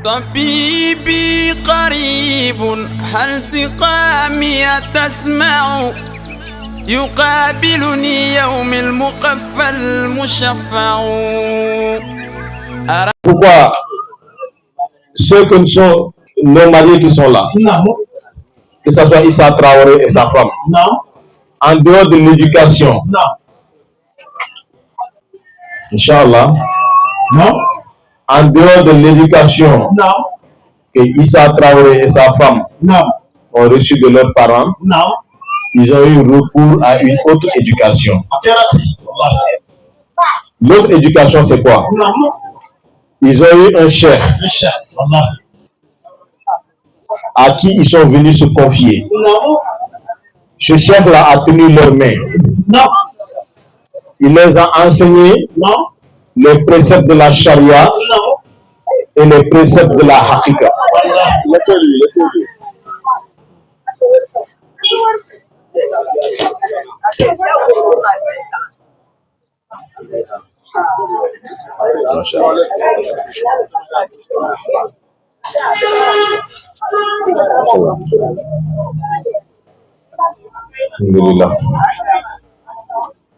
طبيبي قريب هل سقامي تسمع يقابلني يوم المقفى المشفع. Pourquoi ceux que sont nos mariés qui sont là, que ce soit Issa Traoré et sa femme, en dehors de l'éducation, Inch'Allah, en dehors de l'éducation que Issa Traoré et sa femme ont reçu de leurs parents, ils ont eu recours à une autre éducation. L'autre éducation, c'est quoi? Ils ont eu un cheikh à qui ils sont venus se confier. Ce cheikh-là a tenu leurs mains. Il les a enseignés les préceptes de la charia et les préceptes de la hakika.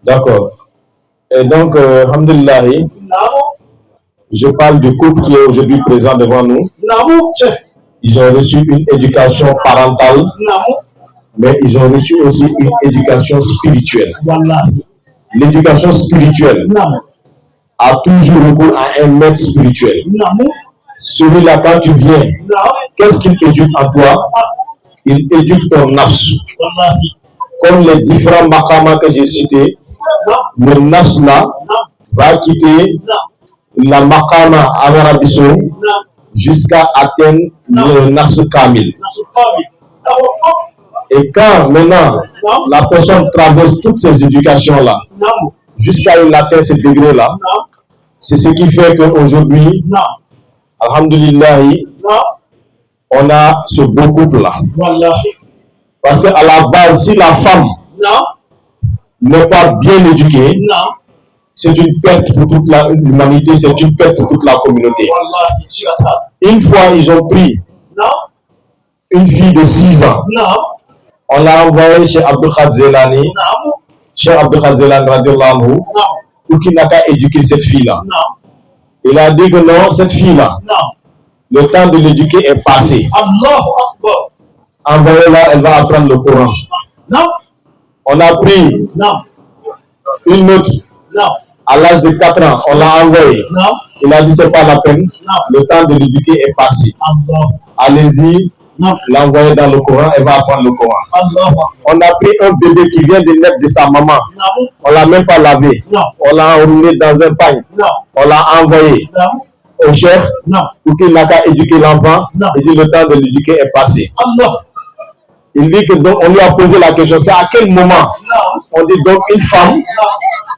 D'accord. Et donc, alhamdulillah, je parle du couple qui est aujourd'hui présent devant nous. Ils ont reçu une éducation parentale, mais ils ont reçu aussi une éducation spirituelle. L'éducation spirituelle a toujours recours à un maître spirituel. Celui-là, quand tu viens, qu'est-ce qu'il éduque en toi? Il éduque ton nafs. Comme les différents maqamas que j'ai cités, le nafs là va quitter la maqama Amarabiso jusqu'à atteindre le nafs kamil. Et quand maintenant la personne traverse toutes ces éducations-là, jusqu'à atteindre ce degré-là, c'est ce qui fait qu'aujourd'hui, alhamdulillah, on a ce beau couple-là. Parce qu'à la base, si la femme n'est pas bien éduquée, c'est une perte pour toute l'humanité, c'est une perte pour toute la communauté. Une fois, ils ont pris une fille de 6 ans, on l'a envoyée chez Abdul Khadr Zelani, chez Abdul Khadr Zelani, pour qu'il n'a qu'à éduquer cette fille-là. Il a dit que non, cette fille-là, le temps de l'éduquer est passé. Envoyez-la, elle va apprendre le Coran. On a pris une autre à l'âge de 4 ans, on l'a envoyé. Il a dit c'est pas la peine, le temps de l'éduquer est passé. Allez-y, l'envoyer dans le Coran, elle va apprendre le Coran. On a pris un bébé qui vient de naître de sa maman, on l'a même pas lavé, on l'a enroulé dans un pagne, on l'a envoyé au chef pour qu'il n'a qu'à éduquer l'enfant. Il dit le temps de l'éduquer est passé. Il dit que donc on lui a posé la question, c'est à quel moment? On dit donc une femme,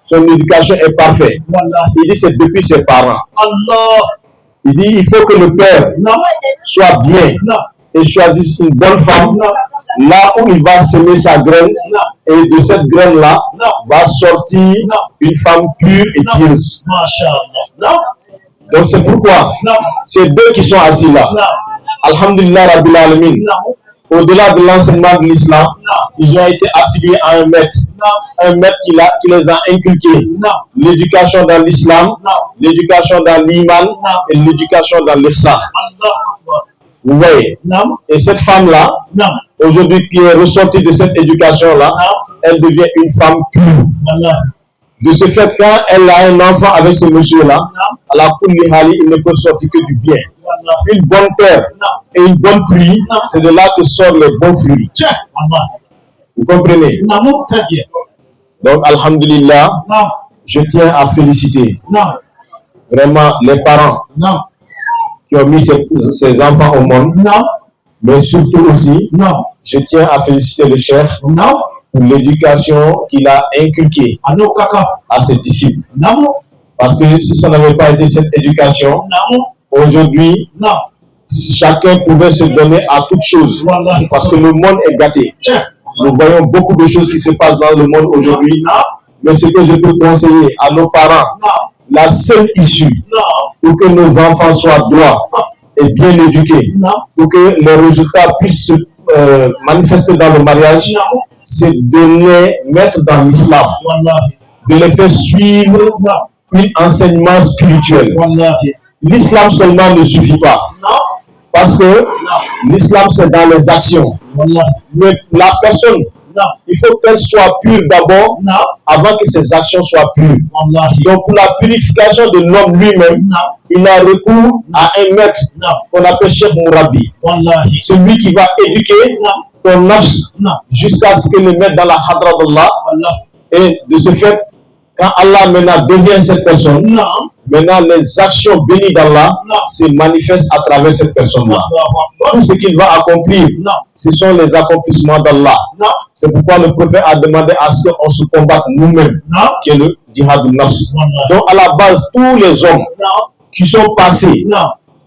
son éducation est parfaite. Il dit c'est depuis ses parents. Il dit il faut que le père soit bien et choisisse une bonne femme là où il va semer sa graine, et de cette graine là va sortir une femme pure et pieuse. Donc c'est pourquoi ces deux qui sont assis là, alhamdulillah rabbil alamin, au-delà de l'enseignement de l'islam, ils ont été affiliés à un maître qui les a inculqués l'éducation dans l'islam, l'éducation dans l'iman et l'éducation dans l'ihsan. Vous voyez? Et cette femme-là, aujourd'hui qui est ressortie de cette éducation-là, elle devient une femme pure. De ce fait, quand elle a un enfant avec ce monsieur-là, à la kulli hali, il ne peut sortir que du bien. Une bonne terre et une bonne pluie, c'est de là que sortent les bons fruits. Vous comprenez? Donc, alhamdulillah, je tiens à féliciter vraiment les parents qui ont mis ces enfants au monde, mais surtout aussi, je tiens à féliciter le cheikh pour l'éducation qu'il a inculquée à ses disciples. Parce que si ça n'avait pas été cette éducation, aujourd'hui, chacun pouvait se donner à toute chose. Parce que le monde est gâté. Nous voyons beaucoup de choses qui se passent dans le monde aujourd'hui. Mais ce que je peux conseiller à nos parents, la seule issue pour que nos enfants soient droits et bien éduqués, pour que les résultats puissent se manifester dans le mariage, c'est de les mettre dans l'islam, de les faire suivre un enseignement spirituel. L'islam seulement ne suffit pas. Parce que l'islam, c'est dans les actions. Mais la personne, il faut qu'elle soit pure d'abord avant que ses actions soient pures. Donc, pour la purification de l'homme lui-même, il a recours à un maître qu'on appelle Cheikh Mourabi. Celui qui va éduquer ton nafs jusqu'à ce que le mette dans la hadra d'Allah. Et de ce fait, quand Allah maintenant devient cette personne, maintenant les actions bénies d'Allah se manifestent à travers cette personne-là. Tout ce qu'il va accomplir, ce sont les accomplissements d'Allah. C'est pourquoi le prophète a demandé à ce qu'on se combatte nous-mêmes, qui est le djihad al-nafs. Donc à la base, tous les hommes qui sont passés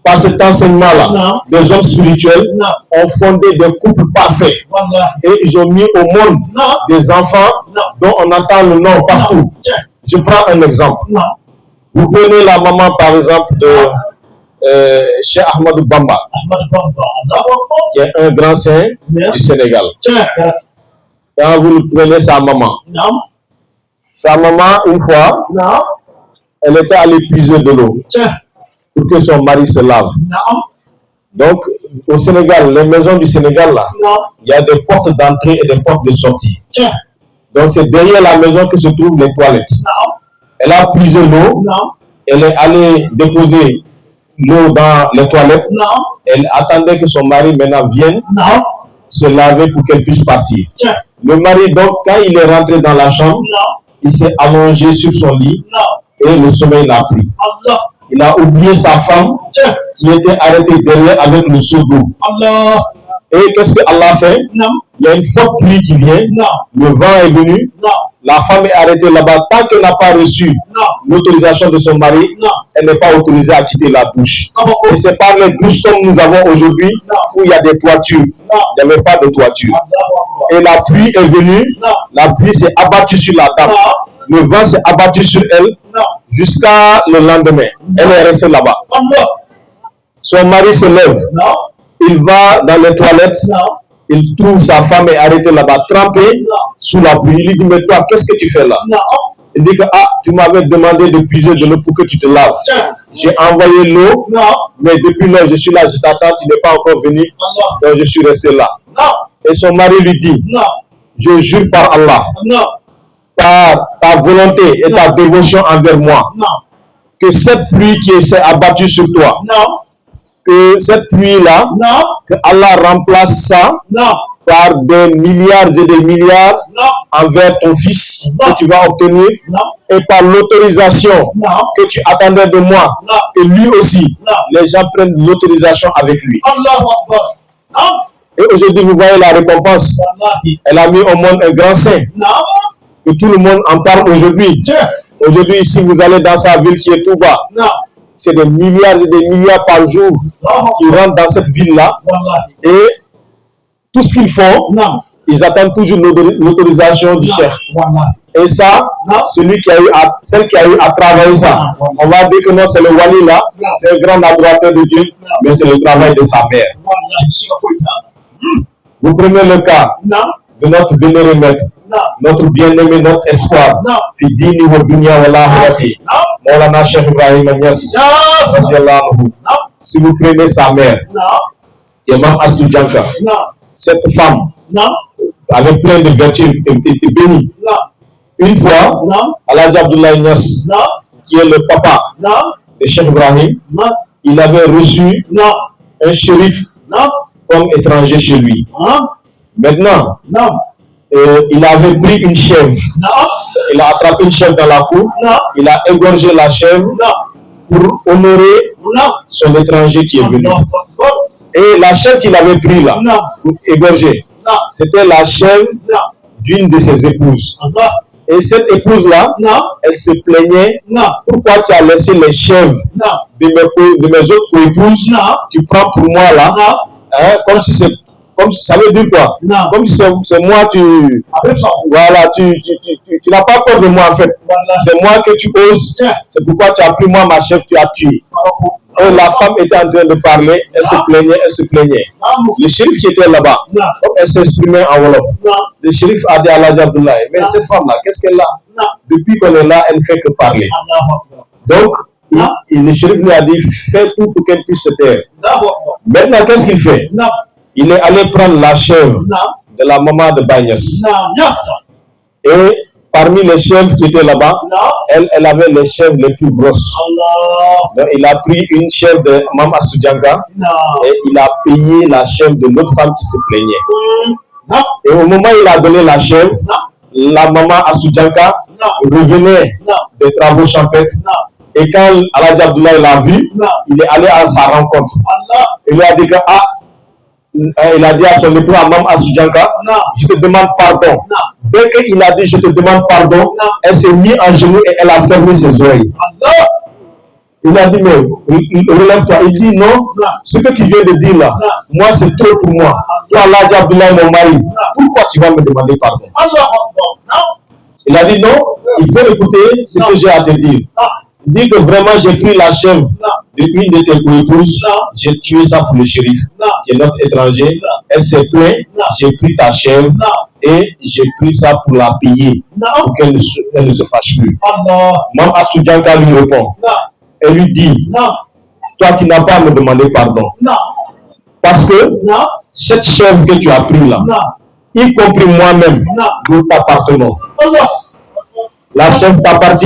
par cet enseignement-là, des hommes spirituels, ont fondé des couples parfaits. Et ils ont mis au monde des enfants dont on entend le nom partout. Je prends un exemple. Vous prenez la maman, par exemple, de Cheikh Ahmadou Bamba, qui est un grand saint du Sénégal. Quand vous prenez sa maman, une fois, elle était allée puiser de l'eau pour que son mari se lave. Donc, au Sénégal, les maisons du Sénégal, là, il y a des portes d'entrée et des portes de sortie. Donc, c'est derrière la maison que se trouvent les toilettes. Elle a puisé l'eau, elle est allée déposer l'eau dans les toilettes. Elle attendait que son mari maintenant vienne se laver pour qu'elle puisse partir. Le mari, donc, quand il est rentré dans la chambre, il s'est allongé sur son lit et le sommeil l'a pris. Il a oublié sa femme qui était arrêtée derrière avec le seau d'eau. Et qu'est-ce que Allah fait? Il y a une forte pluie qui vient, le vent est venu, la femme est arrêtée là-bas. Tant qu'elle n'a pas reçu l'autorisation de son mari, elle n'est pas autorisée à quitter la douche. Et ce n'est pas les douches comme nous avons aujourd'hui où il y a des toitures. Il n'y avait pas de toiture. Et la pluie est venue, la pluie s'est abattue sur la table. Le vent s'est abattu sur elle jusqu'à le lendemain. Elle est restée là-bas. Son mari se lève. Il va dans les toilettes. Il trouve sa femme est arrêtée là-bas, trempée sous la pluie. Il lui dit, mais toi, qu'est-ce que tu fais là? Il dit que, tu m'avais demandé de puiser de l'eau pour que tu te laves. J'ai envoyé l'eau, mais depuis là, je suis là, je t'attends, tu n'es pas encore venu. Donc je suis resté là. Et son mari lui dit, je jure par Allah, par ta volonté et ta dévotion envers moi, que cette pluie qui s'est abattue sur toi, que cette pluie-là, que Allah remplace ça par des milliards et des milliards envers ton fils que tu vas obtenir et par l'autorisation que tu attendais de moi, que lui aussi, les gens prennent l'autorisation avec lui. Et aujourd'hui, vous voyez la récompense. Elle a mis au monde un grand saint. Que tout le monde en parle aujourd'hui. Aujourd'hui, si vous allez dans sa ville qui est tout bas, c'est des milliards et des milliards par jour qui rentrent dans cette ville-là. Et tout ce qu'ils font, ils attendent toujours l'autorisation du chef. Et ça, celle qui a eu à travailler ça, on va dire que non, c'est le wali là, c'est un grand adorateur de Dieu, mais c'est le travail de sa mère. Vous prenez le cas de notre vénéré maître, notre bien-aimé, notre espoir, Fidini wa dunya wa lahirati, Maulana Cheikh Ibrahim Niass, si vous prenez sa mère, Imam Astou Dianka, cette femme, avec plein de vertus, était bénie. Une fois, Aladji Abdoulaye Niass, qui est le papa de Cheikh Ibrahim, il avait reçu un shérif comme étranger chez lui. Maintenant, il avait pris une chèvre. Il a attrapé une chèvre dans la cour. Il a égorgé la chèvre pour honorer son étranger qui est venu. Et la chèvre qu'il avait pris là, pour égorger, c'était la chèvre d'une de ses épouses. Et cette épouse-là, elle se plaignait. Pourquoi tu as laissé les chèvres de mes autres co-épouses, tu prends pour moi là, comme si c'est Comme ça veut dire quoi? Non. Comme si c'est moi, voilà, tu n'as pas peur de moi en fait. Voilà. C'est moi que tu oses. C'est pourquoi tu as pris moi ma chef, tu as tué. Et la femme était en train de parler, elle se plaignait. Le shérif qui était là-bas, comme elle s'exprimait en Wolof, le shérif a dit à Alhaji Abdoulaye, mais cette femme-là, qu'est-ce qu'elle a? Depuis qu'on est là, elle ne fait que parler. Donc, le shérif lui a dit, fais tout pour qu'elle puisse se taire. Maintenant, qu'est-ce qu'il fait? Il est allé prendre la chèvre de la maman de Bagnès. Et parmi les chèvres qui étaient là-bas, elle avait les chèvres les plus grosses. Donc, il a pris une chèvre de Mama Soudjanka et il a payé la chèvre de l'autre femme qui se plaignait. Et au moment où il a donné la chèvre, la maman Assoudjanka revenait des travaux champêtres. Et quand Alhaji Abdoulaye l'a vu, il est allé à sa rencontre. Il lui a dit que, il a dit à son époux, à Mme Assoudjanka, je te demande pardon. Dès qu'il a dit je te demande pardon, elle s'est mise en genoux et elle a fermé ses oreilles. Il a dit, mais relève-toi. Il dit, non, ce que tu viens de dire là, moi c'est trop pour moi. Toi, Alhaji Abdoulaye, mon mari, pourquoi tu vas me demander pardon? Il a dit, non, il faut écouter ce que j'ai à te dire. Il dit que vraiment j'ai pris la chèvre d'une de tes co-épouses, j'ai tué ça pour le shérif, qui est notre étranger. Elle s'est plainte, j'ai pris ta chèvre et j'ai pris ça pour la payer, pour qu'elle ne se fâche plus. Mme Assoudjanka lui répond. Elle lui dit, toi tu n'as pas à me demander pardon. Parce que cette chèvre que tu as pris là, y compris moi-même, nous t'appartenons. La chèvre t'appartient,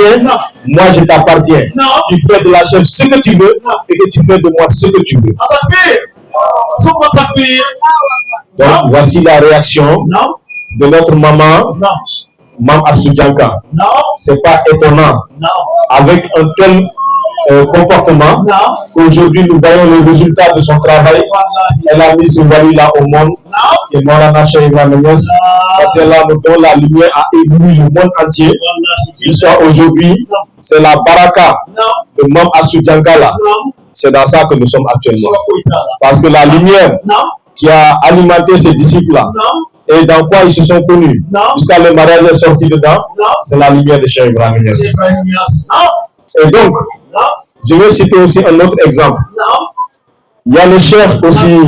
moi je t'appartiens. Tu fais de la chèvre ce que tu veux et que tu fais de moi ce que tu veux. Donc voici la réaction de notre maman, Mme Assoudjanka. C'est pas étonnant. Avec un tel comportement, aujourd'hui nous voyons le résultat de son travail. Elle a mis ce wali-là au monde, qui est Maulana Cheikh Ibrahim Niass. La lumière a ébloui le monde entier. Jusqu'à aujourd'hui, c'est la baraka de Mme Assoudjanka là. C'est dans ça que nous sommes actuellement. Parce que la lumière qui a alimenté ces disciples-là, et dans quoi ils se sont connus, jusqu'à le mariage est sorti dedans, c'est la lumière de Cheikh Ibrahim Niass. Et donc, je vais citer aussi un autre exemple. Il y a le cheikh aussi,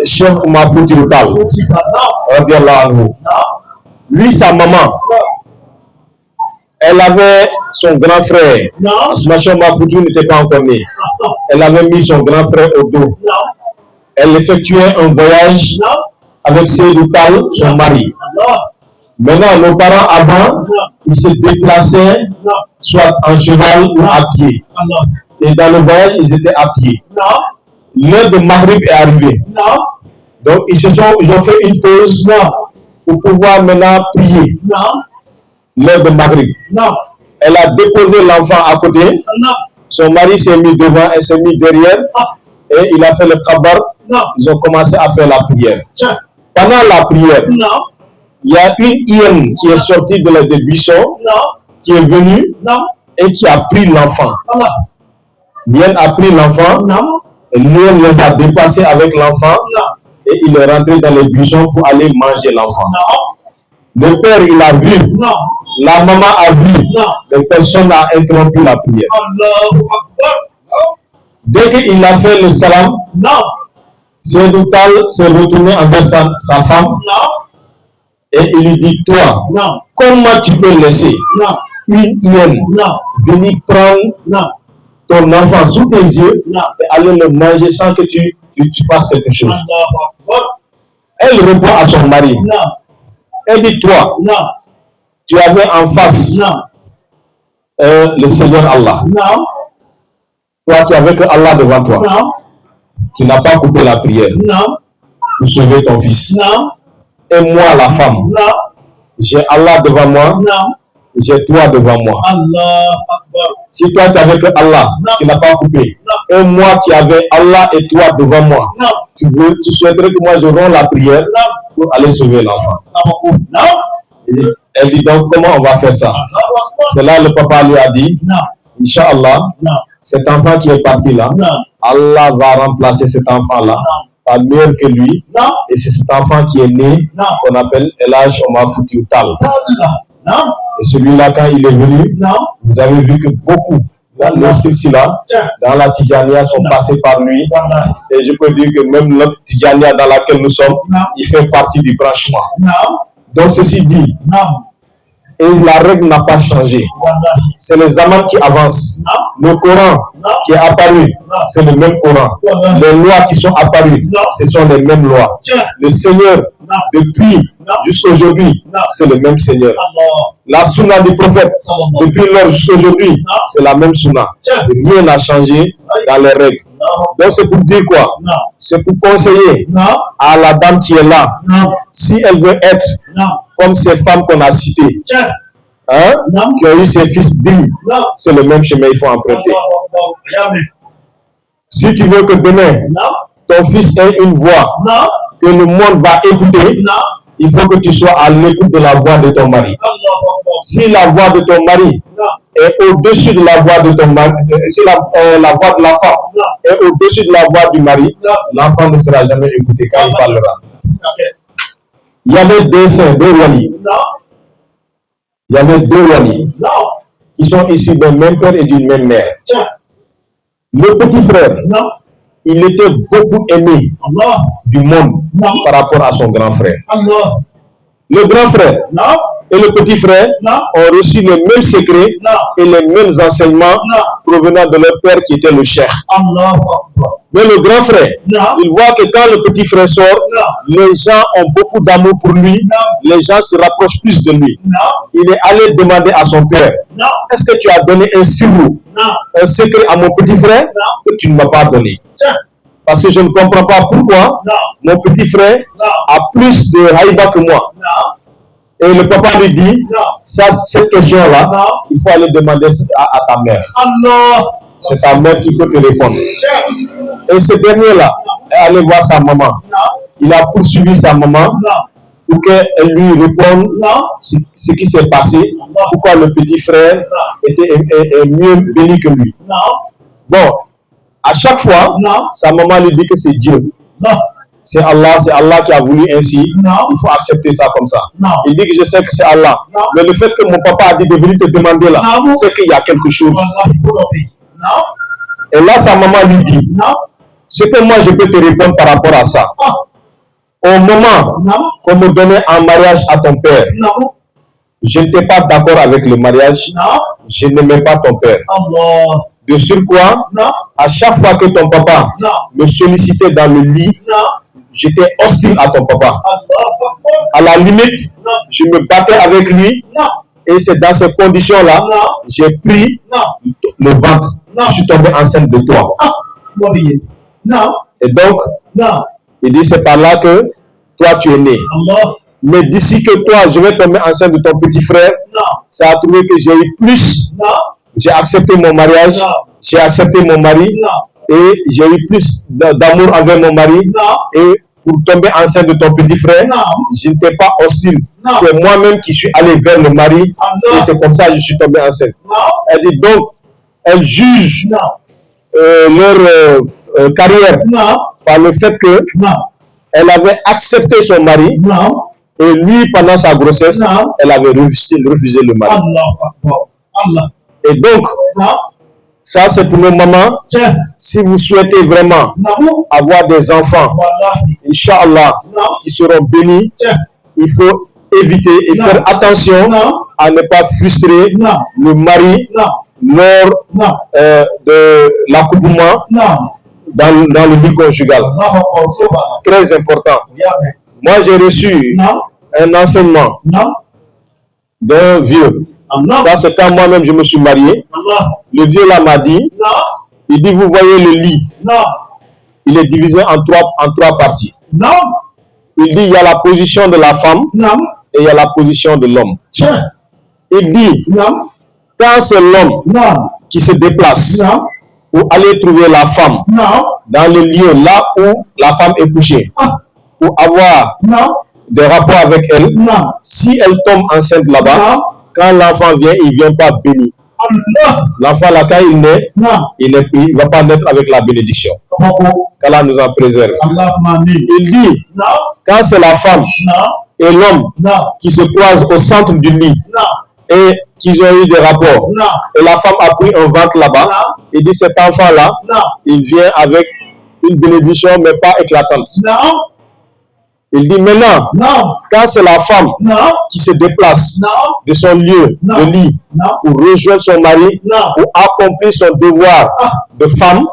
Cheikh Oumar Foutiyou Tall. Lui, sa maman, elle avait son grand frère. Cheikh Oumar Foutiyou n'était pas encore né. Elle avait mis son grand frère au dos. Elle effectuait un voyage avec Seydou Tall, son mari. Maintenant, nos parents avant, ils se déplaçaient soit en cheval ou à pied. Et dans le voyage, ils étaient à pied. L'heure de Maghrib est arrivée. Donc, ils ont fait une pause pour pouvoir maintenant prier. L'heure de Maghrib. Elle a déposé l'enfant à côté. Son mari s'est mis devant, elle s'est mis derrière. Et il a fait le khabar. Ils ont commencé à faire la prière. Pendant la prière, il y a une hyène qui est sortie des buissons, qui est venue et qui a pris l'enfant. L'hyène a pris l'enfant, et l'hyène les a dépassés avec l'enfant, et il est rentré dans les buissons pour aller manger l'enfant. Le père, il a vu, la maman a vu, mais personne n'a interrompu la prière. Dès qu'il a fait le salam, Seydou Tall s'est retourné envers sa femme. Et il lui dit, toi, comment tu peux laisser une hyène venir prendre ton enfant sous tes yeux et aller le manger sans que tu fasses quelque chose? Elle répond à son mari. Elle dit, toi, tu avais en face le Seigneur Allah. Toi, tu avais que Allah devant toi. Tu n'as pas coupé la prière pour sauver ton fils. Et moi, la femme, j'ai Allah devant moi, j'ai toi devant moi. Si toi, tu avais que Allah, tu n'as pas coupé. Et moi, qui avais Allah et toi devant moi, tu souhaiterais que moi, je romps la prière pour aller sauver l'enfant. Elle dit donc, comment on va faire ça? C'est là le papa lui a dit, Inch'Allah, cet enfant qui est parti là, Allah va remplacer cet enfant là pas meilleur que lui. Non. Et c'est cet enfant qui est né, qu'on appelle El Hadj Omar Foutiyou Tall. Non. Et celui-là, quand il est venu, vous avez vu que beaucoup dans silsila, dans la Tidjania, sont passés par lui. Et je peux dire que même notre Tidjania dans laquelle nous sommes, il fait partie du branchement. Donc ceci dit, et la règle n'a pas changé. C'est les amans qui avancent. Le Coran qui est apparu, c'est le même Coran. Les lois qui sont apparues, ce sont les mêmes lois. Le Seigneur, depuis jusqu'à aujourd'hui, c'est le même Seigneur. La sunna du prophète, depuis lors jusqu'à aujourd'hui, c'est la même sunna. Rien n'a changé dans les règles. Donc c'est pour dire quoi? C'est pour conseiller à la dame qui est là, si elle veut être comme ces femmes qu'on a citées, hein, qui ont eu ses fils dignes, c'est le même chemin qu'il faut emprunter. Si tu veux que demain, ton fils ait une voix que le monde va écouter, il faut que tu sois à l'écoute de la voix de ton mari. Si la voix de ton mari est au-dessus de la voix de ton mari, si la voix de la femme est au-dessus de la voix du mari, l'enfant ne sera jamais écouté quand il parlera. Il y avait deux saints, deux walis. Il y avait deux walis qui sont issus d'un même père et d'une même mère. Le petit frère, il était beaucoup aimé du monde par rapport à son grand frère. Le grand frère et le petit frère ont reçu les mêmes secrets et les mêmes enseignements provenant de leur père qui était le cheikh. Mais le grand frère, il voit que quand le petit frère sort, les gens ont beaucoup d'amour pour lui, les gens se rapprochent plus de lui. Il est allé demander à son père, est-ce que tu as donné un sirou, un secret à mon petit frère que tu ne m'as pas donné? Parce que je ne comprends pas pourquoi mon petit frère a plus de haïba que moi. Et le papa lui dit, cette question-là, il faut aller demander à ta mère. C'est ta mère qui peut te répondre. Et ce dernier-là est allé voir sa maman. Il a poursuivi sa maman pour qu'elle lui réponde ce qui s'est passé, pourquoi le petit frère est mieux béni que lui. Bon, à chaque fois, sa maman lui dit que c'est Dieu. C'est Allah qui a voulu ainsi. Il faut accepter ça comme ça. Il dit que je sais que c'est Allah. Mais le fait que mon papa a dit de venir te demander là, c'est qu'il y a quelque chose. Et là, sa maman lui dit, ce que moi je peux te répondre par rapport à ça. Au moment qu'on me donnait en mariage à ton père, je n'étais pas d'accord avec le mariage. Je n'aimais pas ton père. De surcroît, à chaque fois que ton papa me sollicitait dans le lit, j'étais hostile à ton papa. À la limite, je me battais avec lui. Et c'est dans ces conditions-là, j'ai pris le ventre. Je suis tombé enceinte de toi. Et donc, il dit, c'est par là que toi tu es né. Mais d'ici que toi, je vais tomber enceinte de ton petit frère, ça a trouvé que j'ai eu plus. J'ai accepté mon mariage, j'ai accepté mon mari, et j'ai eu plus d'amour envers mon mari. Et pour tomber enceinte de ton petit frère, je n'étais pas hostile. C'est moi-même qui suis allé vers le mari, et c'est comme ça que je suis tombé enceinte. Elle dit donc, elle juge leur carrière par le fait que elle avait accepté son mari, et lui, pendant sa grossesse, elle avait refusé le mari. Et donc, ça c'est pour nos mamans. Si vous souhaitez vraiment avoir des enfants, Inch'Allah, qui seront bénis, il faut éviter et faire attention à ne pas frustrer le mari lors de l'accouplement dans le lit conjugal. C'est très important. Moi j'ai reçu un enseignement d'un vieux. Dans ce temps, moi-même, je me suis marié. Le vieux là m'a dit, il dit, vous voyez le lit, il est divisé en trois parties. Il dit, il y a la position de la femme et il y a la position de l'homme. Il dit, quand c'est l'homme qui se déplace pour aller trouver la femme dans le lieu là où la femme est couchée, pour avoir des rapports avec elle, si elle tombe enceinte là-bas, quand l'enfant vient, il ne vient pas béni. L'enfant là, quand il naît, il ne va pas naître avec la bénédiction. Qu'Allah nous en préserve. Il dit, quand c'est la femme et l'homme qui se croisent au centre du lit et qu'ils ont eu des rapports, et la femme a pris un ventre là-bas, il dit cet enfant-là, il vient avec une bénédiction mais pas éclatante. Il dit maintenant, quand c'est la femme qui se déplace de son lieu de lit pour rejoindre son mari, pour accomplir son devoir de femme,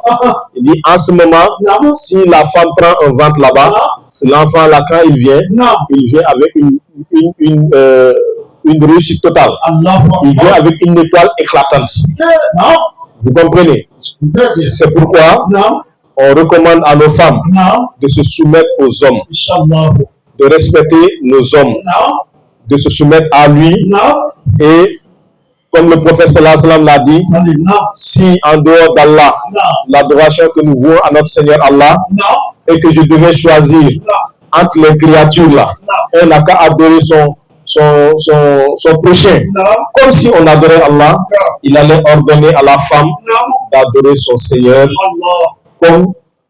il dit en ce moment, si la femme prend un ventre là-bas, c'est l'enfant là quand il vient avec une réussite totale. Il vient avec une étoile éclatante. Vous comprenez? C'est pourquoi on recommande à nos femmes de se soumettre aux hommes, de respecter nos hommes, de se soumettre à lui. Et comme le prophète sallallahu alayhi wa sallam l'a dit, si en dehors d'Allah, l'adoration que nous vouons à notre Seigneur Allah, et que je devais choisir entre les créatures là, on n'a qu'à adorer son prochain, comme si on adorait Allah, il allait ordonner à la femme d'adorer son Seigneur, comme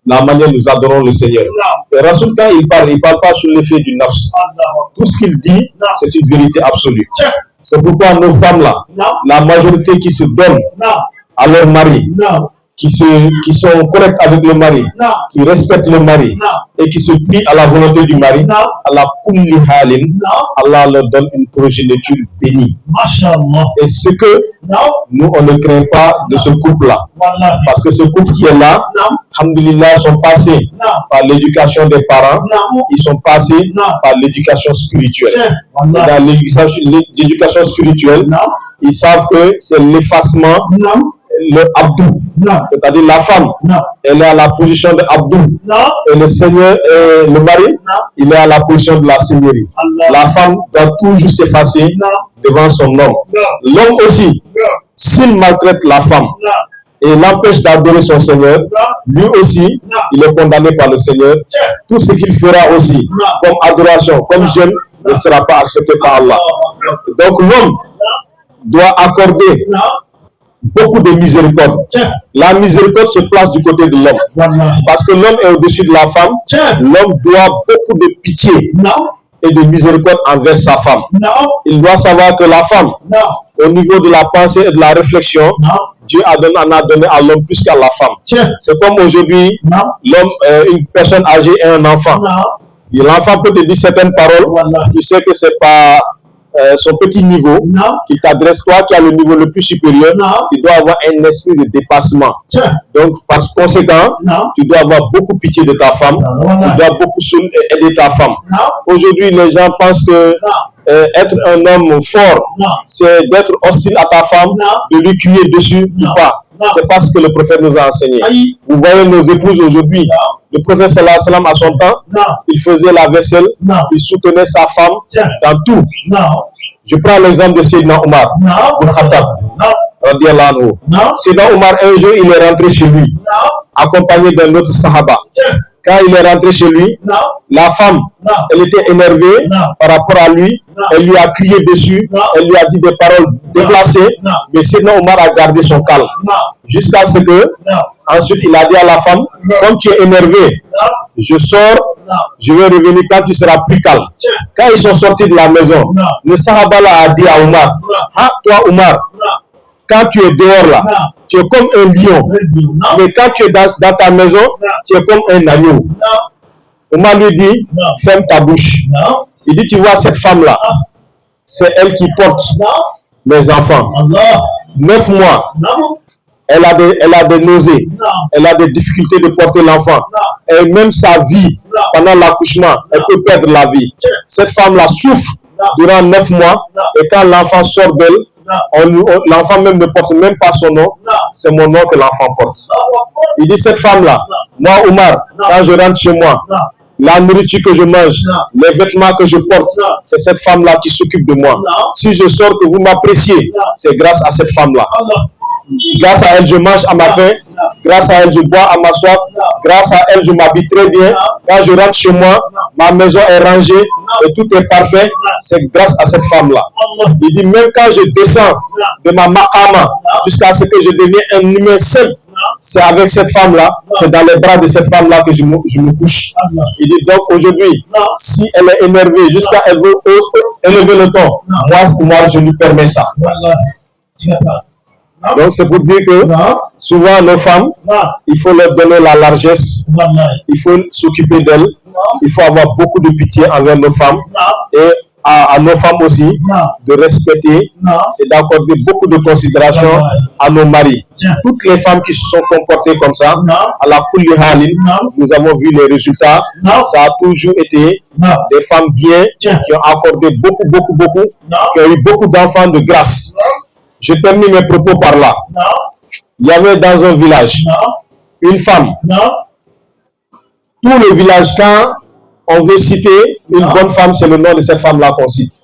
la manière nous adorons le Seigneur. Et Rasoul, quand il parle pas sous l'effet du nafs. Tout ce qu'il dit, c'est une vérité absolue. C'est pourquoi nos femmes là, la majorité qui se donnent à leur mari, qui sont correctes avec le mari, qui respectent le mari et qui se plient à la volonté du mari, Allah leur donne une progéniture bénie. Et ce que nous, on ne craint pas de ce couple-là. Parce que ce couple qui est là, alhamdulillah, sont passés par l'éducation des parents, ils sont passés par l'éducation spirituelle. Dans l'éducation spirituelle, ils savent que c'est l'effacement, le abdou, c'est-à-dire la femme, elle est à la position de abdou, et le Seigneur, le mari, il est à la position de la seigneurie. La femme doit toujours s'effacer devant son homme. L'homme aussi, s'il maltraite la femme et l'empêche d'adorer son Seigneur, lui aussi, il est condamné par le Seigneur. Tout ce qu'il fera aussi comme adoration, comme jeûne, ne sera pas accepté par Allah. Donc l'homme doit accorder beaucoup de miséricorde. La miséricorde se place du côté de l'homme. Parce que l'homme est au-dessus de la femme. L'homme doit beaucoup de pitié et de miséricorde envers sa femme. Il doit savoir que la femme, au niveau de la pensée et de la réflexion, Dieu en a donné à l'homme plus qu'à la femme. C'est comme aujourd'hui, l'homme, une personne âgée et un enfant. L'enfant peut te dire certaines paroles, tu sais que c'est pas son petit niveau, qu'il t'adresse, toi qui as le niveau le plus supérieur, tu dois avoir un esprit de dépassement. Donc, par conséquent, tu dois avoir beaucoup pitié de ta femme, tu dois beaucoup aider ta femme. Aujourd'hui, les gens pensent que être un homme fort, c'est d'être hostile à ta femme, de lui crier dessus ou pas. C'est pas ce que le prophète nous a enseigné. Vous voyez nos épouses aujourd'hui, le prophète sallallahu alayhi wa sallam à son temps, il faisait la vaisselle, il soutenait sa femme dans tout. Je prends l'exemple de Sayyidina Omar bin Khattab, radiallahu anhu. Sayyidina Omar, un jour, il est rentré chez lui, accompagné d'un autre sahaba. Quand il est rentré chez lui, la femme, elle était énervée par rapport à lui, elle lui a crié dessus, elle lui a dit des paroles déplacées, mais Sayyidina Omar a gardé son calme. Jusqu'à ce que, ensuite, il a dit à la femme, comme tu es énervé, je sors, je vais revenir quand tu seras plus calme. Quand ils sont sortis de la maison, le sahaba a dit à Omar, ah, toi Omar, quand tu es dehors là, tu es comme un lion. Mais quand tu es dans ta maison, tu es comme un agneau. Omar lui dit, ferme ta bouche. Il dit, tu vois cette femme-là, c'est elle qui porte mes enfants. 9 mois. Elle a des nausées. Elle a des difficultés de porter l'enfant. Et même sa vie, pendant l'accouchement, elle peut perdre la vie. Cette femme-là souffre durant 9 mois. Et quand l'enfant sort d'elle, l'enfant même ne porte même pas son nom, c'est mon nom que l'enfant porte. Il dit cette femme-là, moi Omar, quand je rentre chez moi, la nourriture que je mange, les vêtements que je porte, c'est cette femme-là qui s'occupe de moi. Si je sors que vous m'appréciez, c'est grâce à cette femme-là. Grâce à elle, je mange à ma faim. Grâce à elle, je bois à ma soif. Grâce à elle, je m'habille très bien. Quand je rentre chez moi, ma maison est rangée et tout est parfait. C'est grâce à cette femme-là. Il dit, même quand je descends de ma maqama, jusqu'à ce que je devienne un humain simple. C'est avec cette femme-là, c'est dans les bras de cette femme-là que je me couche. Il dit donc aujourd'hui, si elle est énervée jusqu'à elle veut élever le ton, moi je lui permets ça. Donc c'est pour dire que souvent nos femmes, il faut leur donner la largesse, il faut s'occuper d'elles, il faut avoir beaucoup de pitié envers nos femmes et à nos femmes aussi de respecter et d'accorder beaucoup de considération à nos maris. Toutes les femmes qui se sont comportées comme ça, à la kulli halin, nous avons vu les résultats. Ça a toujours été des femmes bien qui ont accordé beaucoup, qui ont eu beaucoup d'enfants de grâce. Je termine mes propos par là. Il y avait dans un village une femme. Tout le village, quand on veut citer une bonne femme, c'est le nom de cette femme-là qu'on cite.